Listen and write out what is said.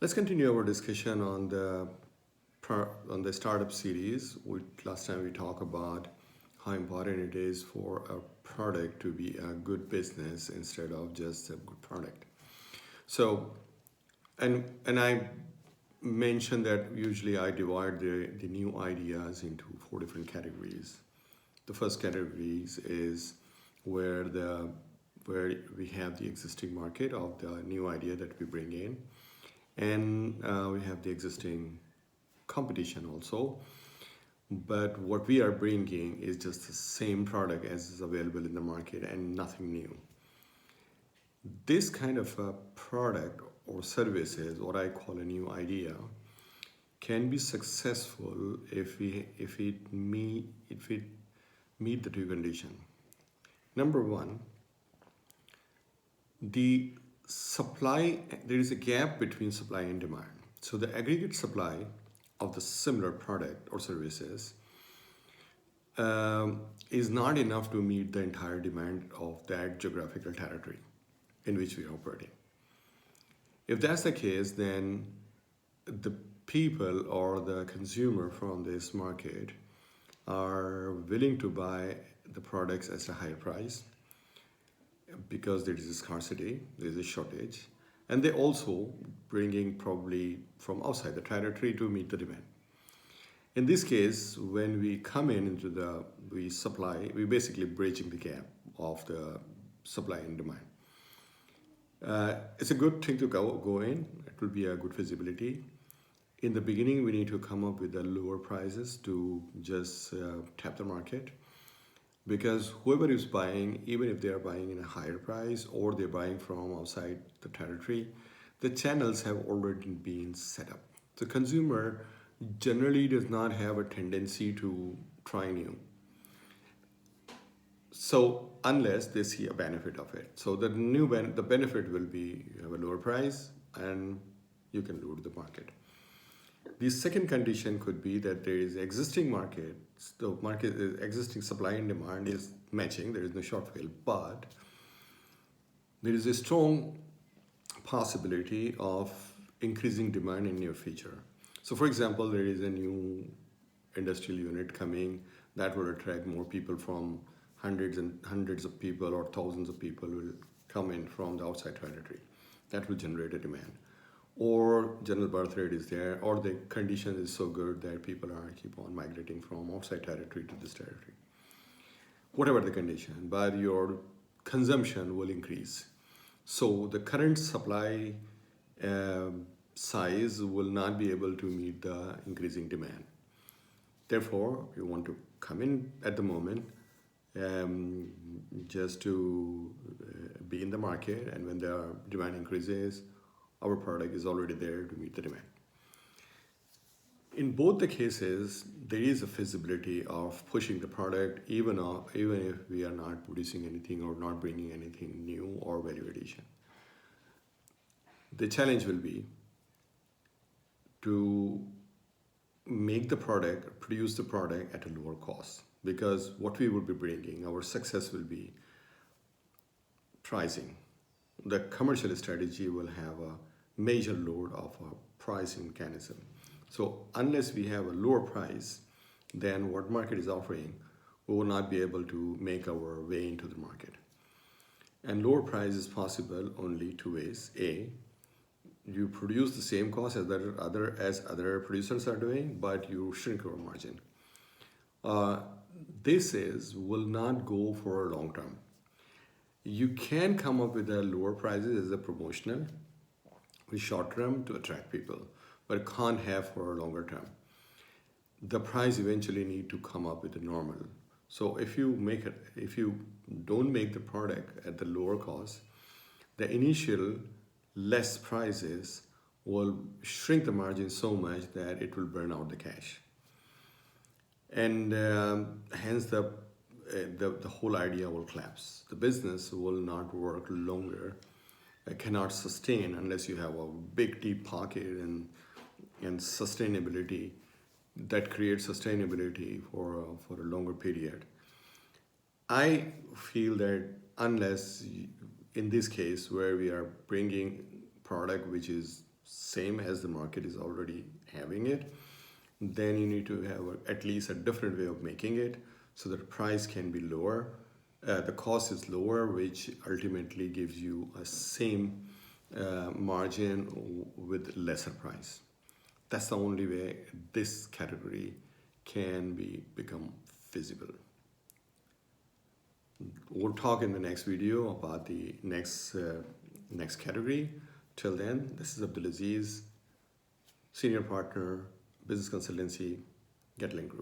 Let's continue our discussion on the startup series. Last time we talked about how important it is for a product to be a good business instead of just a good product. So, and I mentioned that usually I divide the new ideas into four different categories. The first categories is where the where we have the existing market of the new idea that we bring in, and we have the existing competition also. But what we are bringing is just the same product as is available in the market and nothing new. This kind of a product or services, what I call a new idea, can be successful if it meet the two conditions. Number one, the supply, there is a gap between supply and demand. So the aggregate supply of the similar product or services is not enough to meet the entire demand of that geographical territory in which we are operating. If that's the case, then the people or the consumer from this market are willing to buy the products at a higher price because there is a scarcity, there is a shortage, and they also bringing probably from outside the territory to meet the demand. In this case, when we come in into we supply, we basically bridging the gap of the supply and demand. It's a good thing to go in. It will be a good visibility. In the beginning, we need to come up with the lower prices to just tap the market, because whoever is buying, even if they are buying in a higher price or they're buying from outside the territory, the channels have already been set up. The consumer generally does not have a tendency to try new. So unless they see a benefit of it. So the benefit will be you have a lower price and you can lure the market. The second condition could be that there is existing market, the market existing supply and demand is matching, there is no shortfall, but there is a strong possibility of increasing demand in near future. So for example, there is a new industrial unit coming that will attract more people from hundreds and hundreds of people or thousands of people will come in from the outside territory. That will generate a demand. Or general birth rate is there, or the condition is so good that people are keep on migrating from outside territory to this territory. Whatever the condition, but your consumption will increase. So the current supply size will not be able to meet the increasing demand. Therefore, you want to come in at the moment just to be in the market, and when the demand increases, our product is already there to meet the demand. In both the cases, there is a feasibility of pushing the product even if we are not producing anything or not bringing anything new or value addition. The challenge will be to make the product, produce the product at a lower cost, because what we will be bringing, our success will be pricing. The commercial strategy will have a major load of a pricing mechanism. So unless we have a lower price than what market is offering, we will not be able to make our way into the market. And lower price is possible only two ways. A, you produce the same cost as other producers are doing, but you shrink your margin. Will not go for a long term. You can come up with a lower prices as a promotional, with short term to attract people, but can't have for a longer term. The price eventually need to come up with a normal. So if you don't make the product at the lower cost, the initial less prices will shrink the margin so much that it will burn out the cash. And hence the whole idea will collapse. The business will not work longer. It cannot sustain unless you have a big deep pocket and sustainability that creates sustainability for a longer period. I feel that unless in this case where we are bringing product which is same as the market is already having it, then you need to have at least a different way of making it so that price can be lower. The cost is lower, which ultimately gives you a same margin with lesser price. That's the only way this category can become feasible. We'll talk in the next video about the next category. Till then, this is Abdulaziz, Senior Partner, Business Consultancy, GetLink Group.